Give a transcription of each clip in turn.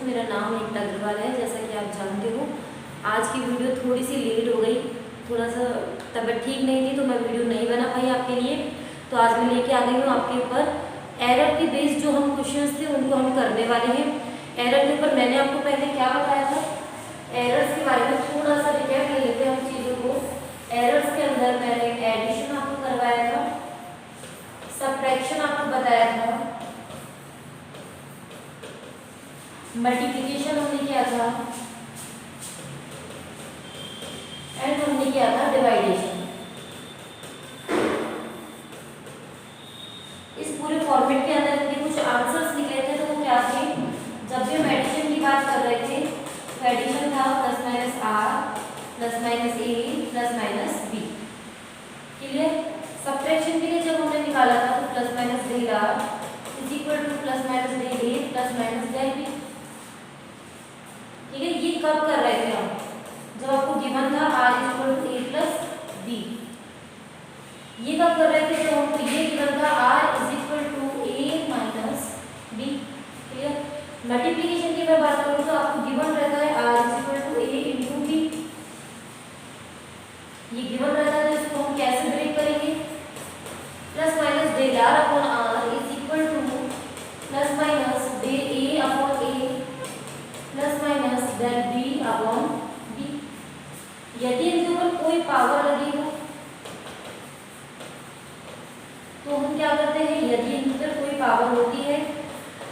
मेरा नाम एकता अग्रवाल है। जैसा कि आप जानते हो, आज की वीडियो थोड़ी सी लेट हो गई, थोड़ा सा तबीयत ठीक नहीं थी तो मैं वीडियो नहीं बना पाई आपके लिए। तो आज मैं लेके आ गई हूँ आपके ऊपर एरर के बेस जो हम क्वेश्चंस थे उनको हम करने वाले हैं। एरर के ऊपर मैंने आपको पहले क्या बताया था, एरर्स के बारे में थोड़ा सा रिकैप ले लेते हैं हम चीज़ों को। एरर्स के अंदर मैंने एडिशन आपको करवाया था, सब्ट्रैक्शन आपको बताया था, मल्टीप्लिकेशन हमने किया था एंड हमने किया था डिवाइडेशन। इस पूरे फॉर्मेट के अंदर इनके कुछ आंसर्स निकले थे, तो वो क्या थे, जब भी हम एडिशन की बात कर रहे थे तो एडिशन था plus minus R plus minus A plus minus B. Clear. Subtraction के लिए जब हमने निकाला था तो plus minus del R is equal to plus minus del A plus minus del B. ठीक है, ये कब कर रहे थे हम, जब आपको गिवन था r is equal to A plus B. ये कब कर रहे थे, जब हमको ये गिवन था r is equal to A minus B. Clear. Multiplication की मैं बात करूँ तो आपको गिवन रहता है r is equal to A into B. ये गिवन रहता है, तो इसको हम कैसे ब्रेक करेंगे, plus minus del R upon R is equal to plus minus del A upon A plus minus del B upon B. यदि इनके ऊपर कोई पावर लगी हो तो हम क्या करते हैं, यदि इनके ऊपर कोई पावर होती है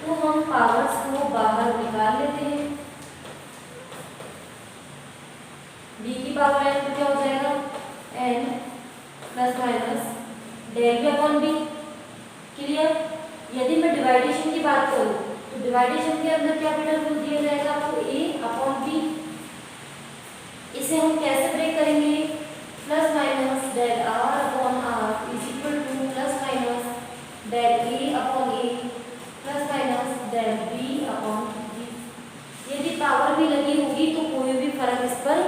तो हम पावर्स को बाहर निकाल लेते हैं। बी की पावर एन तो क्या हो जाएगा, N plus minus del B upon B. Clear. यदि मैं डिवाइडेशन की बात करूं तो डिवाइडेशन के अंदर कैपिटल रूल दिया जाएगा आपको a अपॉन b। इसे हम कैसे ब्रेक करेंगे, plus minus del r upon r is equal to plus minus del a upon a plus minus del b upon b। यदि पावर भी लगी होगी तो कोई भी फर्क इस पर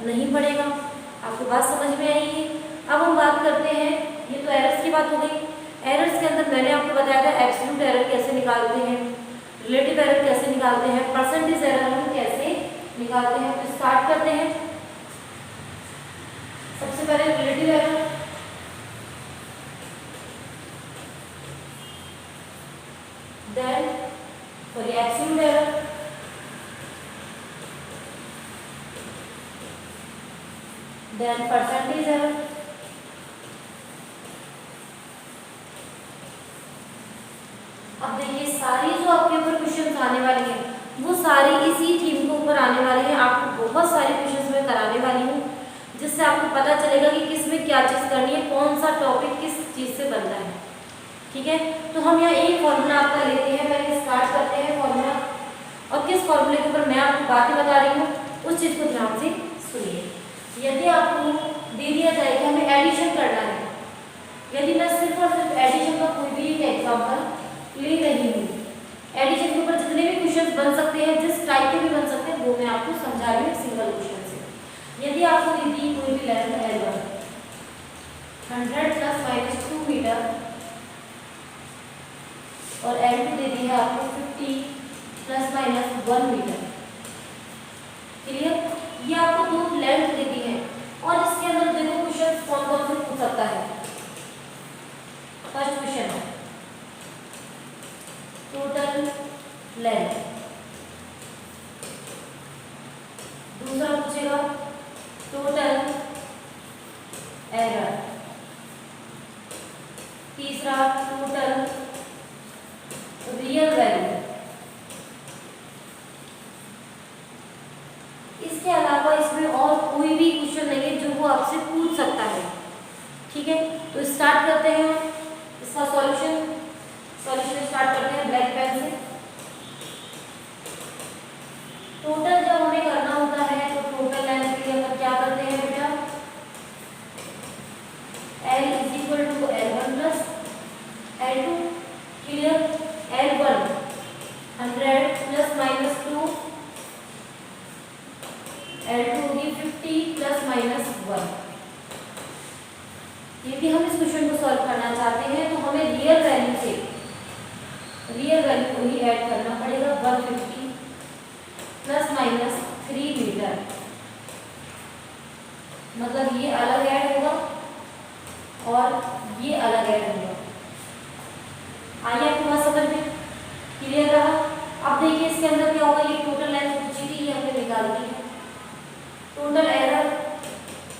नहीं पड़ेगा। आपको बात समझ में आई है। अब हम बात करते हैं, ये तो एरर्स की बात हो गई। एरर्स के अंदर मैंने आपको बताया था एब्सोल्यूट एरर कैसे निकालते हैं, रिलेटिव एरर कैसे निकालते हैं, परसेंटेज एरर हम कैसे निकालते हैं। तो स्टार्ट करते हैं। सबसे पहले relative error. Then sorry absolute error, then percentage error. अब देखिए, सारी जो आपके ऊपर क्वेश्चंस आने वाले हैं वो सारी इसी थीम के ऊपर आने वाले हैं। आपको बहुत सारे क्वेश्चंस मैं कराने वाली हूँ, जिससे आपको पता चलेगा कि किस में क्या चीज़ करनी है, कौन सा टॉपिक किस चीज़ से बनता है। ठीक है, तो हम यहाँ एक फॉर्मूला आपका लेते हैं, पहले स्टार्ट करते हैं फॉर्मूला। और किस फॉर्मूले के ऊपर मैं आपको बातें बता रही हूँ उस चीज़ को ध्यान से सुनिए। यदि आपको दे दिया जाए कि हमें एडिशन करना है, यदि मैं सिर्फ और सिर्फ एडिशन का कोई भी एक एग्जाम्पल ले रही हूँ, एडिशन के ऊपर जितने भी क्वेश्चंस बन सकते हैं, जिस टाइप के भी बन सकते हैं, वो मैं आपको समझा रही हूँ सिंगल क्वेश्चन से। यदि आपको दी दी कोई भी length L1 100 plus minus 2 metre और L2 दे दी है आपको 50 प्लस माइनस 1 मीटर। क्लियर। ये आपको दो लेंथ दे दी है और इसके अंदर देखो क्वेश्चन कौन कौन से पूछ सकता है। फर्स्ट क्वेश्चन है टोटल लेंथ, दूसरा पूछेगा टोटल एरर, तीसरा टोटल रियल वैल्यू। इसके अलावा इसमें और कोई भी क्वेश्चन नहीं है जो वो आपसे पूछ सकता है। ठीक है, तो स्टार्ट करते हैं इसका सॉल्यूशन स्टार्ट करते हैं ब्लैक पेन से। टोटल जब हमें करना होता है तो टोटल लेंथ के लिए हम क्या करते हैं बेटा, L is equal to L1 plus L2। Clear. L1 100 plus minus 2, L2 होगी 50 प्लस माइनस 1। यदि हम इस क्वेश्चन को सॉल्व करना चाहते हैं तो हमें रियल वैल्यू से रियल वैल्यू को ही ऐड करना पड़ेगा। 150 प्लस माइनस 3 मीटर, मतलब ये अलग ऐड होगा और ये अलग ऐड होगा। आइए आपकी बात समझ में क्लियर रहा। अब देखिए इसके अंदर क्या होगा, ये टोटल लेंथ पूछी थी, ये हमने निकाल दी है। टोटल एरर,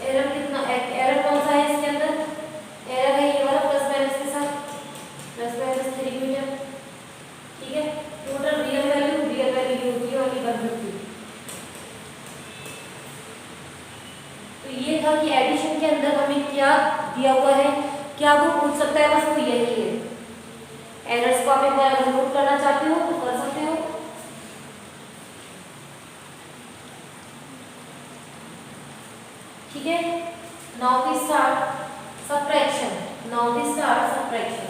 एरर कितना, एरर कौन सा है इसके अंदर, एरर है ये वाला प्लस माइनस के साथ, प्लस माइनस 3 मीटर, ठीक है। टोटल रियल वैल्यू होती है और ये बन होती है। तो ये था कि एडिशन के अंदर हमें क्या दिया हुआ है, क्या वो पूछ सकता है, बस वो यही है। एरर्स को आप एक बार अगर नोट करना चाहते हो तो कर सकते हो। ठीक है, now we start subtraction. Now we start subtraction.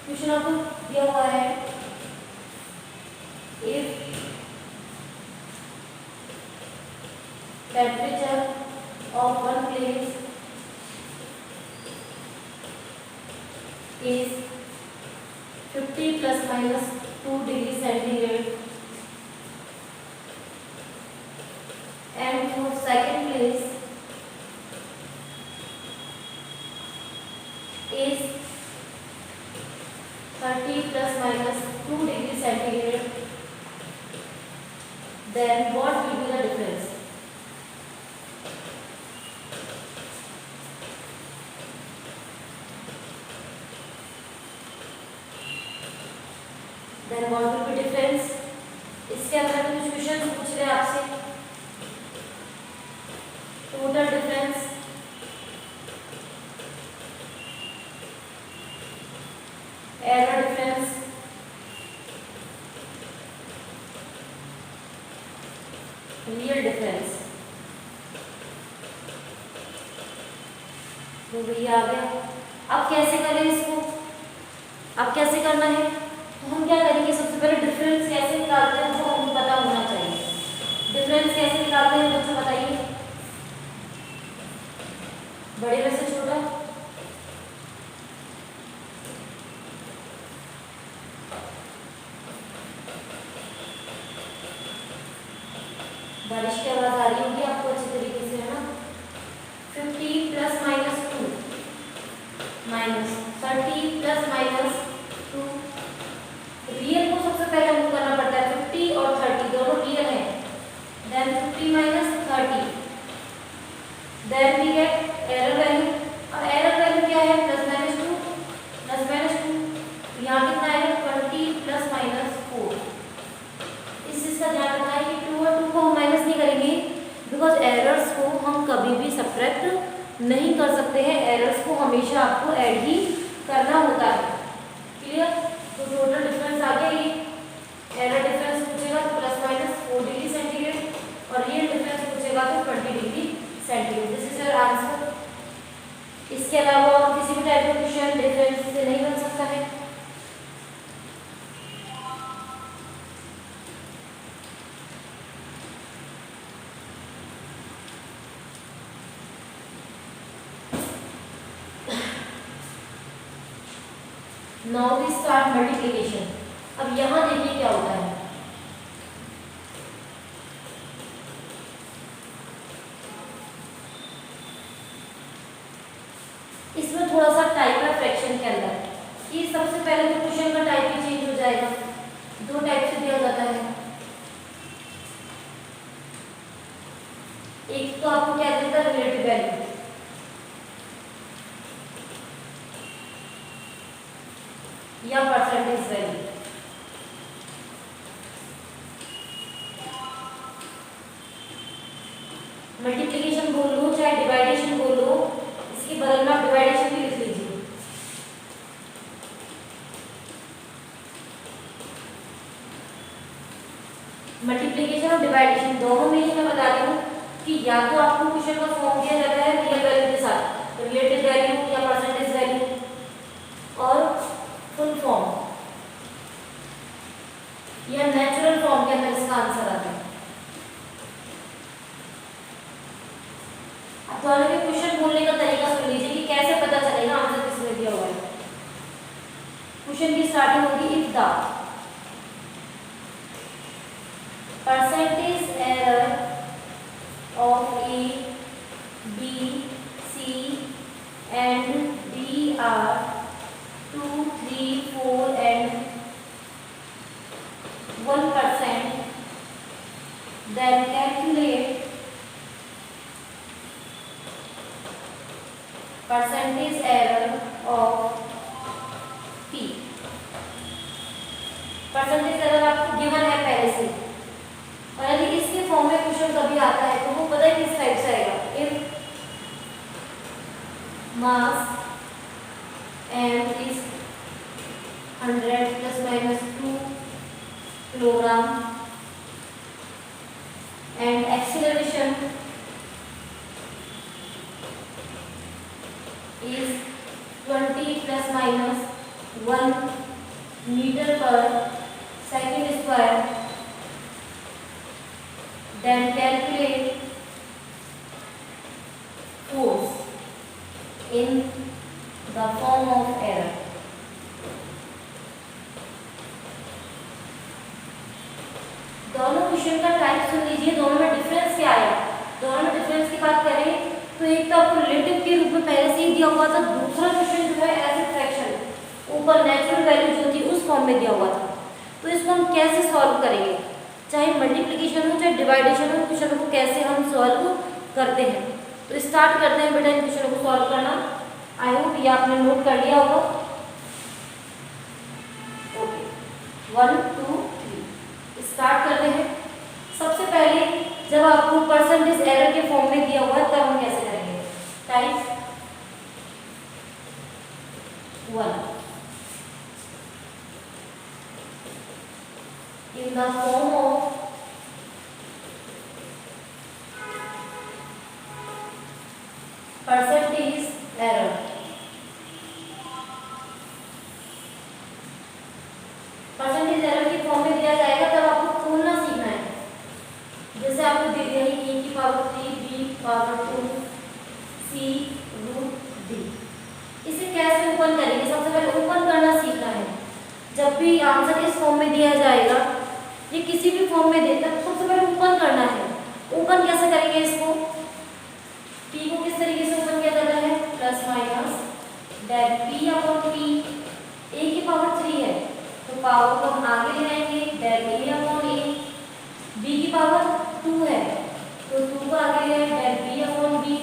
Question आपको दिया हुआ है, if temperature of one place is 50 plus minus 2 degree centigrade and for second place is 30 plus minus 2 degree centigrade, then what will be the difference? Then what will be difference? इसके अंदर कुछ question पूछ रहे हैं आपसे। Total difference, error difference, real difference, तो वही आ गया। अब कैसे करें इसको, अब कैसे करना है, तो हम क्या करेंगे, सबसे पहले डिफरेंस कैसे निकालते हैं वो हमें पता होना चाहिए। डिफरेंस कैसे निकालते हैं बच्चों बताइए, बड़े में से छोटा, बारिश की आवाज आ रही होगी आपको अच्छी तरीके से, है ना। 50 plus minus 2 minus 30 plus minus 2, real को सबसे पहले हमको करना पड़ता है। 50 और 30 दोनों रियल है, then 50 minus 30, then we get error value. अब एरर वैल्यू क्या है, प्लस माइनस 2, प्लस माइनस 2, यहाँ कितना आएगा 20 प्लस माइनस 4। इस चीज का ध्यान रखना है कि 2 और 2 को हम माइनस नहीं करेंगे, बिकॉज एरर्स को हम कभी भी सब्ट्रैक्ट नहीं कर सकते हैं, एरर्स को हमेशा आपको ऐड ही करना होता है। क्लियर, तो टोटल डिफरेंस आ गया। ये एरर डिफरेंस पूछेगा तो प्लस माइनस 4 डिग्री सेंटीग्रेड और रियल डिफरेंस पूछेगा तो 20 degree centigrade. This is your answer. इसके अलावा और किसी भी टाइप का क्वेश्चन डिफरेंस से नहीं बन सकता है। Now we start multiplication. अब यहां देखिए क्या होता है, इसमें थोड़ा सा टाइप है फ्रैक्शन के अंदर कि सबसे पहले तो क्वेश्चन का टाइप ही चेंज हो जाएगा। दो टाइप से दिया जाता है, एक तो आपको क्या देता है रिलेटिव वैल्यू, या परसेंटेज वैल्यू। मल्टीप्लिकेशन बोल लो चाहे डिवाइडेशन बोल लो, इसके बदल में आप डिवाइडेशन भी लिख लीजिए। मल्टीप्लिकेशन और डिवाइडेशन दोनों में ही मैं बता रही हूँ कि या तो आपको क्वेश्चन का फॉर्म दिया जाता है रियल वैल्यू के साथ, रिलेटिव वैल्यू या परसेंटेज वैल्यू, और फुल फॉर्म या नेचुरल फॉर्म के अंदर इसका आंसर आता है। अब दोनों के क्वेश्चन बोलने का तरीका सुन लीजिए कि कैसे पता चलेगा answer percentage error of P. Percentage error आपको गिवन है पहले से, और यदि इसके फॉर्म में क्वेश्चन कभी आता है तो वो पता है किस टाइप से आएगा। If mass m is 100 plus minus 2 kilogram and acceleration is 20 plus minus 1 meter per second square, then calculate force in the form of error। दोनों क्वेश्चन का टाइप सुन लीजिए, दोनों में डिफरेंस क्या आया। दोनों में डिफरेंस की बात करें तो एक तो आपको रिलेटिव के रूप में पहले से ही दिया हुआ था, दूसरा क्वेश्चन जो है एज ए फ्रैक्शन ऊपर नेचुरल वैल्यू जो थी उस फॉर्म में दिया हुआ था। तो इसको हम कैसे सॉल्व करेंगे, चाहे मल्टीप्लिकेशन हो चाहे डिवाइडेशन हो, क्वेश्चन को कैसे हम सॉल्व करते हैं। तो स्टार्ट करते हैं बेटा इन क्वेश्चन को सॉल्व करना। आई होप ये आपने नोट कर लिया होगा। ओके 1 2 3 स्टार्ट करते हैं। सबसे पहले जब आपको परसेंटेज एरर के फॉर्म में दिया हुआ है तब हम कैसे करेंगे, type 1 in the form of percentage error। Percentage error की फॉर्म में दिया जाएगा तब आपको खोलना सीखना है। जैसे आपको दे दिया है a की power 3 b power 2 c root d। इसे कैसे ओपन करेंगे, सबसे पहले ओपन करना सीखना है। जब भी आंसर इस फॉर्म में दिया जाएगा, ये किसी भी फॉर्म में देता है, सबसे पहले ओपन करना है। ओपन कैसे करेंगे इसको, p को किस तरीके से ओपन किया जाता है, plus minus del p upon p। a की पावर 3 है तो पावर को हम आगे ले आएंगे, del a upon a। b की पावर 2 है तो 2 को आगे ले आएंगे, del b upon b।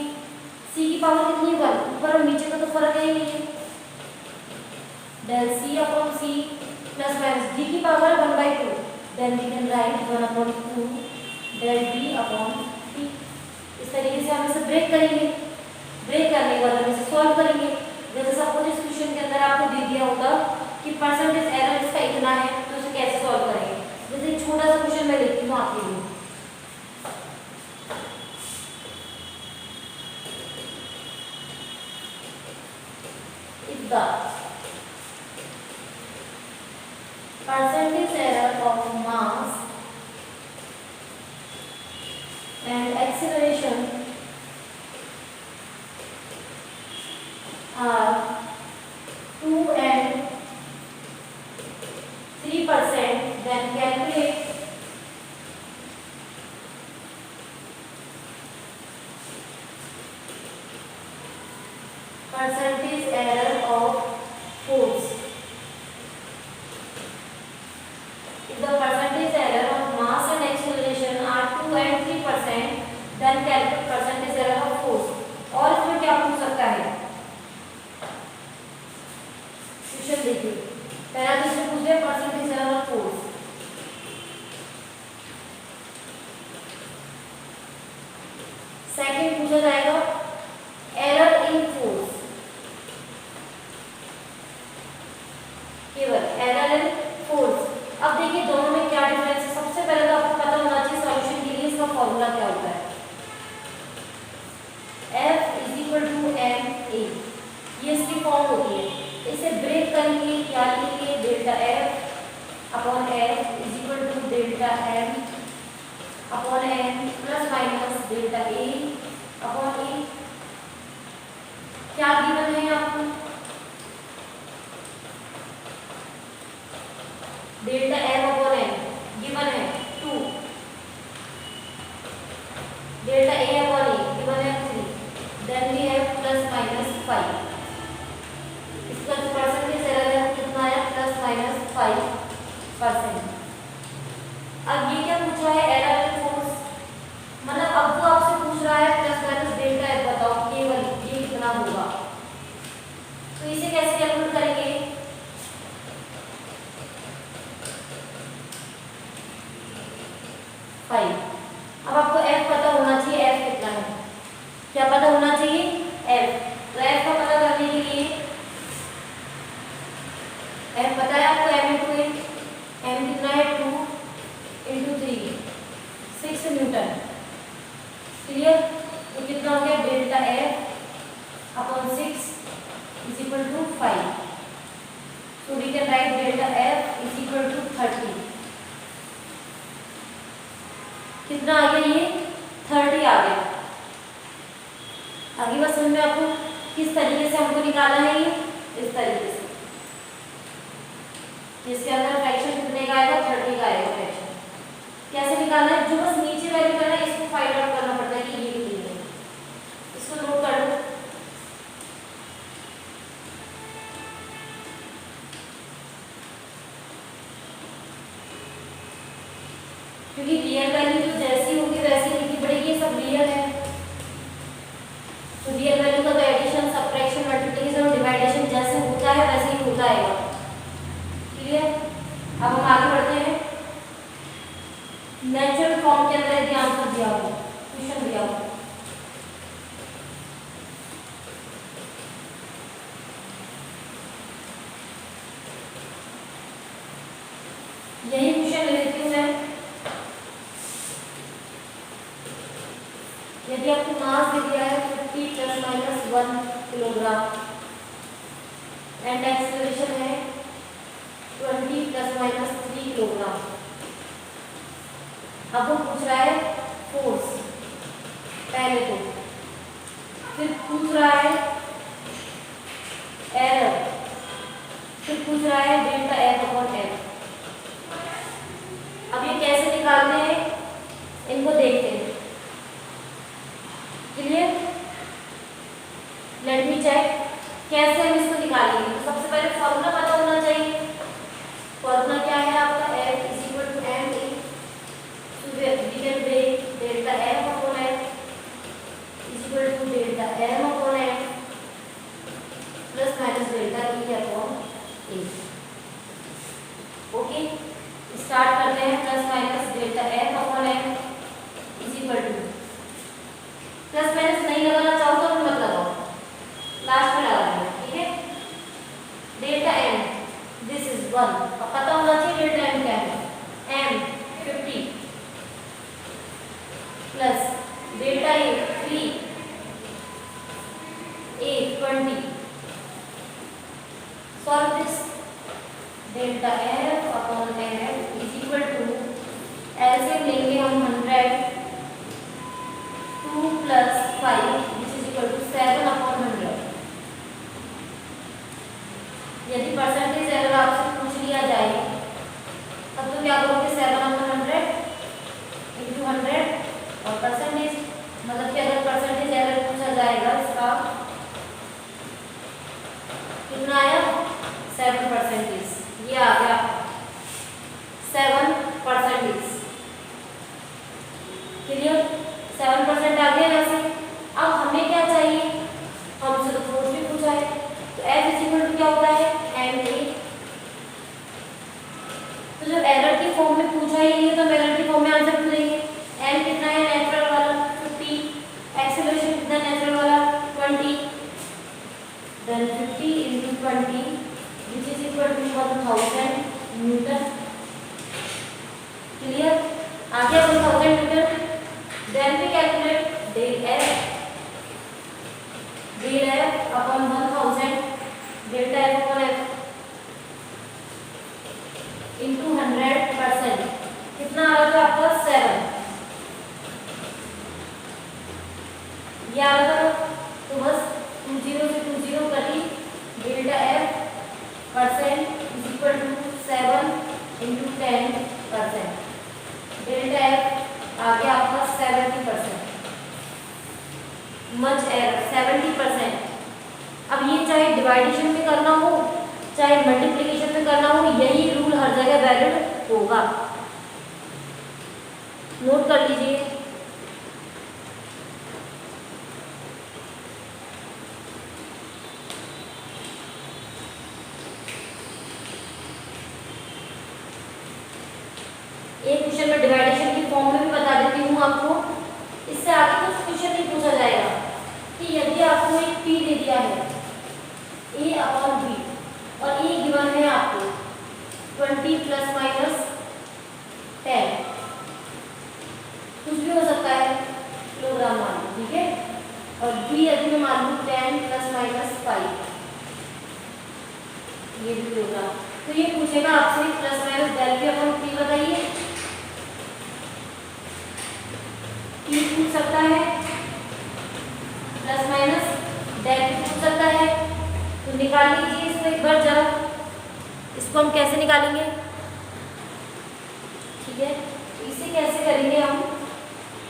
c की पावर कितनी 1, ऊपर और नीचे का तो फर्क है ही नहीं है, del c upon c plus minus d की power 1/2, then we can write 1/2 del b upon p। इस तरीके से हम इसे ब्रेक करेंगे। ब्रेक करने के बाद हम इसे सॉल्व करेंगे। जैसे सपोज इस क्वेश्चन के अंदर आपको दे दिया होगा कि परसेंटेज एरर इसका इतना है, तो इसे कैसे सॉल्व करेंगे। जैसे एक छोटा सा क्वेश्चन मैं लिखती हूँ आपके लिए। If the percentage error of mass and acceleration are 2 and 3%, then calculate percentage error of force। If the percentage error of mass and acceleration are 2 and 3%, then calculate percentage error of force। और इसमें क्या पूछ सकता है, question देखिए। पहला तो इसमें पूछ लिया percentage error of force. Second पूछा जाएगा एरर इन फोर्स, केवल एरर इन फोर्स। अब देखिए दोनों में क्या डिफरेंस है। सबसे पहले तो आपको पता होना चाहिए सॉल्यूशन के लिए इसका फॉर्मूला क्या होता है, F = ma। ये इसकी फॉर्म होती है। इसे ब्रेक करेंगे, क्या लिखेंगे, delta F upon F = delta M upon M plus minus delta A upon A। क्या गिवन है आपको, delta M upon M given है 2, delta A upon A given है 3, then we have plus minus 5। इसका जो परसेंटेज एरर है कितना है, प्लस माइनस 5%। अब ये क्या पूछा है, एरर इन फोर्स, मतलब अब वो आपसे पूछ रहा है प्लस माइनस डेल्टा F बताओ केवल ये कितना होगा। Is equal to 5. So we can write delta F is equal to 30. कितना आ गया ये? 30 आ गया. आगे बस समझ में आपको किस तरीके से हमको निकालना है ये? इस तरीके से. जिसके अंदर फ्रैक्शन कितने का आएगा? 30 का आएगा फ्रैक्शन. कैसे निकालना है? जो बस नीचे वैल्यू करना है इसको फाइंड आउट करना पड़ता है कि ये कितनी है. इसको नोट कर लो. क्योंकि रियल वैल्यू तो जैसी होगी वैसी लिखनी पड़ेगी. ये सब रियल है. तो रियल वैल्यू का तो एडिशन, सबट्रैक्शन, मल्टीप्लिकेशन और डिवाइडेशन जैसे होता है वैसे ही होता है. क्लियर? अब हम आगे बढ़ते हैं. नेचुरल फॉर्म के अंदर यदि आंसर दिया हो, क्वेश्चन दिया हो, यही क्वेश्चन ले लेती हूँ मैं. यदि आपको मास दे दिया है 50 ± 1 किलोग्राम एंड एक्सेलरेशन है 20 ± 3 किलोग्राम. अब वो पूछ रहा है फोर्स पहले तो, फिर पूछ रहा है एरर, फिर पूछ रहा है डेल्टा F/F. अब ये कैसे निकालते हैं इनको देखते हैं. क्लियर? लेट मी चेक कैसे हम इसको निकालेंगे. तो सबसे पहले फॉर्मूला पता होना चाहिए. फॉर्मूला क्या है आपका? F = ma. So we can break delta F/F is equal to delta m/f plus minus delta E/A. Okay, start करते हैं. Plus minus delta F/F is equal to, plus minus नहीं लगाना चाहो तो मत लगाओ, लास्ट में लगा देना. ठीक है? Delta m this is 1. अब पता होना चाहिए डेल्टा m क्या है. m 50 plus delta a 3, a 20. Solve this. Delta F/F is equal to, LCM लेंगे हम 100, 2 + 5 which is equal to 7/100. यदि परसेंटेज एरर आपसे पूछ लिया जाए तब तो क्या करोगे? 7/100 × 100 और परसेंटेज. मतलब कि अगर परसेंटेज एरर पूछा जाएगा इसका कितना आया? 7%. ये आ गया 7%. क्लियर? 7% आ गया यहाँ से. अब हमें क्या चाहिए? हमसे तो फोर्स भी पूछा है. तो F = क्या होता है? ma. तो जब एरर की फॉर्म में पूछा ही नहीं है तो हम एरर की फॉर्म में आंसर पूछ देंगे. m कितना है? नेचुरल वाला 50. एक्सेलरेशन कितना? नेचुरल वाला 20. Then 50 × 20 which is equal to 1000 newton. Clear? आ गया 1000 newton. Then we calculate del F upon 1000 delta F/F into 100%. कितना आ रहा था आपका? 7. ये आ रहा था. तो बस 20 से 20 करी. Delta F% is equal to 7 × 10%. Delta F आ गया आपका 70%. Much error 70%. अब ये चाहे डिवाइडेशन में करना हो चाहे मल्टीप्लिकेशन में करना हो, यही रूल हर जगह वैलिड होगा. नोट कर लीजिए. एक क्वेश्चन में डिवाइडेशन की फॉर्म में भी बता देती हूँ आपको. इससे आगे कुछ क्वेश्चन नहीं पूछा जाएगा कि यदि आपको एक P दे दिया है A/B और A गिवन है आपको 20 ± 10, कुछ भी हो सकता है किलोग्राम मान लो. ठीक है? और B यदि मैं मान लूँ 10 ± 5. ये भी होगा। तो ये पूछेगा आपसे plus minus del P upon P बताइए, पी पूछ सकता है, प्लस माइनस डेल पी पूछ सकता है। तो निकाल लीजिए इसको एक बार जरा, इसको हम कैसे निकालेंगे, ठीक है। इसे कैसे करेंगे हम,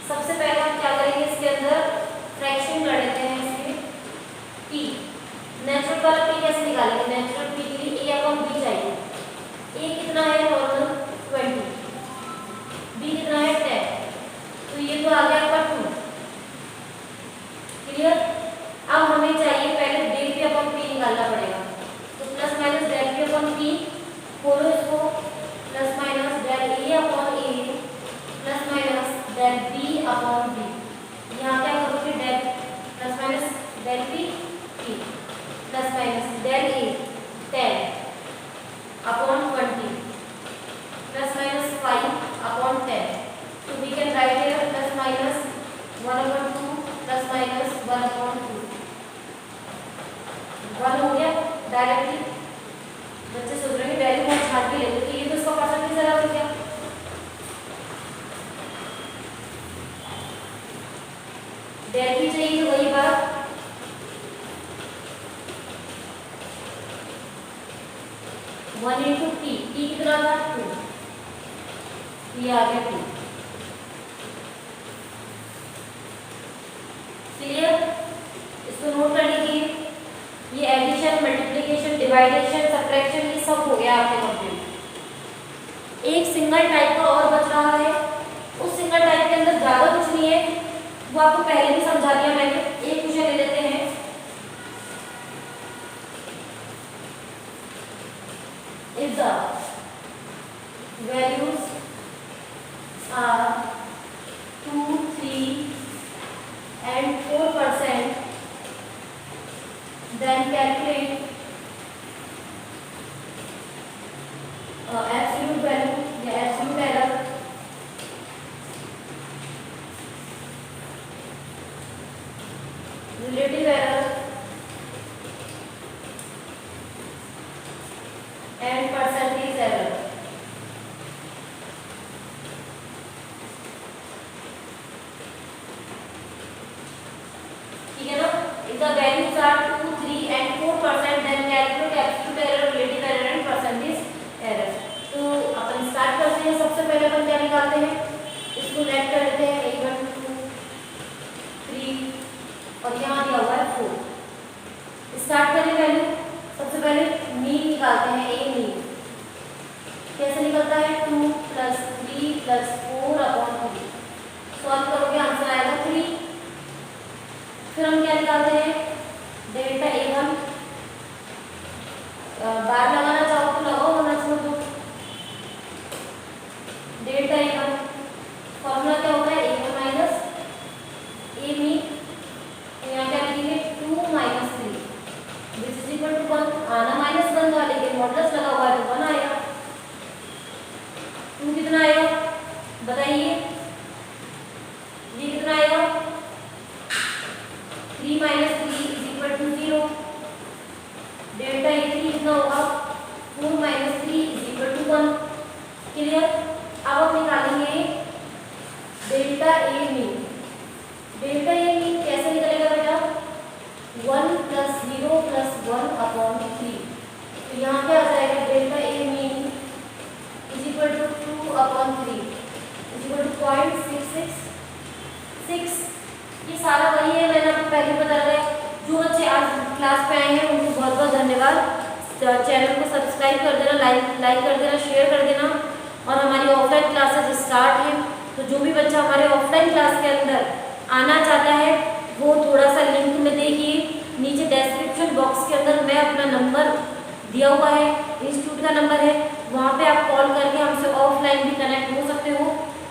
सबसे पहले हम क्या करेंगे, इसके अंदर फ्रैक्शन कर लेते हैं इसके पी। नेचुरल वाला पी कैसे निकालेंगे, नेचुरल पी के लिए ए अपॉन बी चाहिए। ए कितना है नॉर्मल 20, बी कितना है 10, तो ये तो आ गया आपका 2। क्लियर। अब हमें चाहिए पहले डेल पी अपॉन पी निकालना पड़ेगा। तो plus minus del P upon P, खोलो इसको, plus minus del A upon A plus minus del B upon B. यहाँ क्या करोगे, del plus minus del P P plus minus del A 10 upon 20 plus minus 5 upon 10। तो we can write here plus minus 1/2 plus minus 1/2। 1 हो गया directly. बच्चे सोच रहे हैं वैल्यू बहुत छाट के लेते, तो ये तो इसका परसेंटेज जरा हो गया। डेल भी चाहिए तो वही बात, वन इंटू टी, टी कितना था 2, ये आ गया 2। क्लियर। इसको नोट कर लीजिए, ये एडिशन मल्टीप्लिकेशन डिवाइडेशन सब्ट्रैक्शन ये सब हो गया आपके कंप्लीट। एक सिंगल टाइप का और बच रहा है, उस सिंगल टाइप के अंदर ज्यादा कुछ नहीं है, वो आपको पहले भी समझा दिया मैंने। एक क्वेश्चन ले लेते हैं, if the values are 2, 3 and 4%, then calculate absolute value या absolute error, relative error and percentage error। ठीक है ना। if the values are 2, 3 and 4%, then calculate absolute error, relative error and percentage error। तो अपन start करते हैं। सबसे पहले अपन क्या निकालते हैं, इसको लेट कर लेते हैं 1, 2, 3 और यहाँ दिया हुआ है 4। स्टार्ट करें वैल्यू, सबसे पहले मीन निकालते हैं, ए मीन कैसे निकलता है, 2 + 3 + 4/3। सॉल्व करोगे आंसर आएगा 3। फिर हम क्या निकालते हैं, डेल्टा A1, बार लगाना चाहो तो लगाओ, वरना छोड़ दो। डेल्टा A1 फॉर्मूला क्या होता है, A1 माइनस A मीन, यहाँ क्या लिखेंगे 2 - 3 विच इज इक्वल टू 1। आना -1 था लेकिन मॉडुलस लगा हुआ है तो 1 आएगा। 2 कितना आएगा बताइए, ये कितना आएगा, 3 - 3 = 0। डेल्टा A3 कितना होगा, 4 - 3 = 1। क्लियर। अब हम निकालेंगे delta A mean. Delta A mean कैसे निकलेगा बेटा, 1 + 0 + 1/3। तो यहाँ क्या आ जाएगा, डेल्टा A मीन = 2/3 = 0.666। ये सारा वही है, मैंने आपको पहले बता दिया। जो बच्चे आज क्लास पे आए हैं उनको बहुत बहुत धन्यवाद। चैनल को सब्सक्राइब कर देना, लाइक कर देना, शेयर कर देना। और हमारी ऑफलाइन क्लासेस स्टार्ट हैं, तो जो भी बच्चा हमारे ऑफलाइन क्लास के अंदर आना चाहता है वो थोड़ा सा लिंक में देखिए, नीचे डिस्क्रिप्शन बॉक्स के अंदर मैं अपना नंबर दिया हुआ है, इंस्टीट्यूट का नंबर है, वहाँ पे आप कॉल करके हमसे ऑफलाइन भी कनेक्ट हो सकते हो।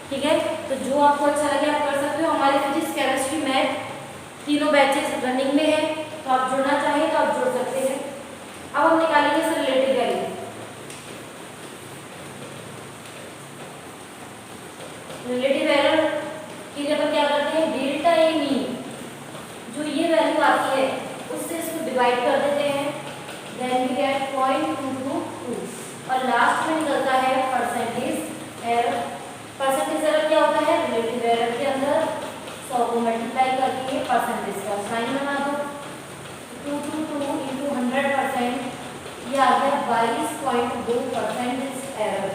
ठीक है, तो जो आपको अच्छा लगे आप कर सकते हो। हमारे फिजिक्स, केमिस्ट्री, मैथ तीनों बैचेस रनिंग में है, तो आप जुड़ना चाहें तो आप जुड़ सकते हैं। अब हम निकालेंगे sir relative value. Relative error के लिए अपन क्या करते हैं, डेल्टा ए मीन जो ये वैल्यू आती है उससे इसको डिवाइड कर देते हैं, देन देन वी गेट 0.222 और लास्ट में निकलता है परसेंटेज एरर। परसेंटेज एरर क्या होता है? रिलेटिव एरर के अंदर 100 को मल्टीप्लाई करके परसेंटेज का साइन बना दो। 222 into 100% ये आ गया 22.2% एरर।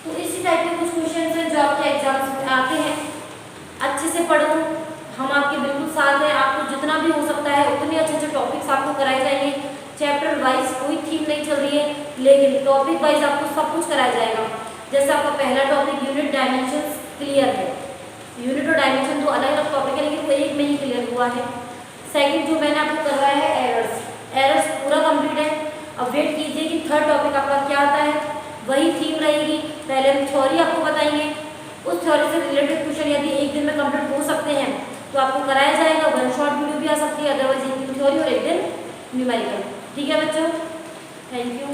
तो इसी टाइप के कुछ क्वेश्चन हैं जो आपके एग्जाम्स में आते हैं। अच्छे से पढ़ो, हम आपके बिल्कुल साथ हैं। आपको जितना भी हो सकता है उतने अच्छे अच्छे टॉपिक्स आपको कराए जाएंगे। चैप्टर वाइज कोई थीम नहीं चल रही है, लेकिन टॉपिक वाइज आपको सब कुछ कराया जाएगा। जैसे आपका पहला टॉपिक यूनिट डायमेंशंस क्लियर है। यूनिट और डायमेंशन दो अलग अलग टॉपिक है, लेकिन वो एक में ही क्लियर हुआ है। सेकंड जो मैंने आपको करवाया है एरर्स पूरा कंप्लीट है। अब वेट कीजिए कि थर्ड टॉपिक आपका क्या आता है। वही थीम रहेगी। पहले हम थ्योरी आपको बताएंगे, उस थ्योरी से रिलेटेड क्वेश्चन यदि एक दिन में कंप्लीट हो सकते हैं तो आपको कराया जाएगा। वन शॉट वीडियो भी आ सकती है, अदरवाइज एक दिन थ्योरी और एक दिन न्यूमेरिकल। ठीक है बच्चों, थैंक यू।